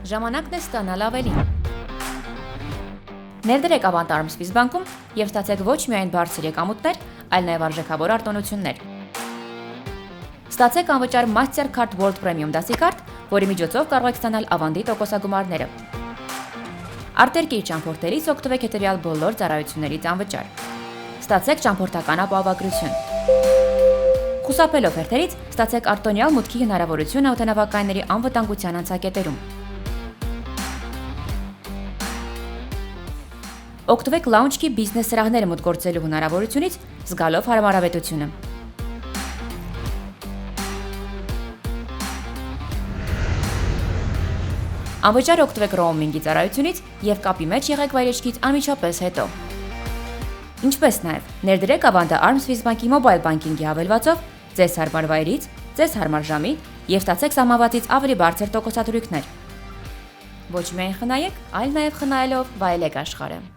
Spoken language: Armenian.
Ժամանակն է ստանալ ավելին։ Ներդրեք Ավանտ Arms Swiss-բանկում եւ ստացեք ոչ միայն բարձր եկամուտներ, այլ նաեւ արժեքավոր արտոնություններ։ Ստացեք անվճար Mastercard World Premium դասի կարտ, որի միջոցով կարող եք ստանալ Ավանդի տոկոսագումարները։ Արտերկիր ճամփորդելիս օգտվեք հետևյալ բոլոր ծառայություններից անվճար։ Ստացեք ճամփորդական ապահովագրություն։ Խուսափելով հերթերից, ստացեք արտոնյալ մուտքի հնարավորություն օդանավակայանների անվտանգության անցակետերում։ Օգտվեք Launch-ի բիզնես սրահները մուտք գործելու հնարավորությունից, զգալով հարմարավետությունը։ Անվճար օգտվեք roaming-ի ծառայությունից եւ կապի մեջ եղեք վայրեջքից անմիջապես հետո։ Ինչպես նաեւ ներդրեք Avanta Arms Swiss-բանկի mobile banking-ի հավելվածով ձեզ հարմար վայրից, ձեզ հարմար ժամի եւ ստացեք սահմանվածից ավելի բարձր տոկոսադրույքներ։ Ոչ միայն խնայեք, այլ նաեւ խնայելով վայելեք աշխարհը։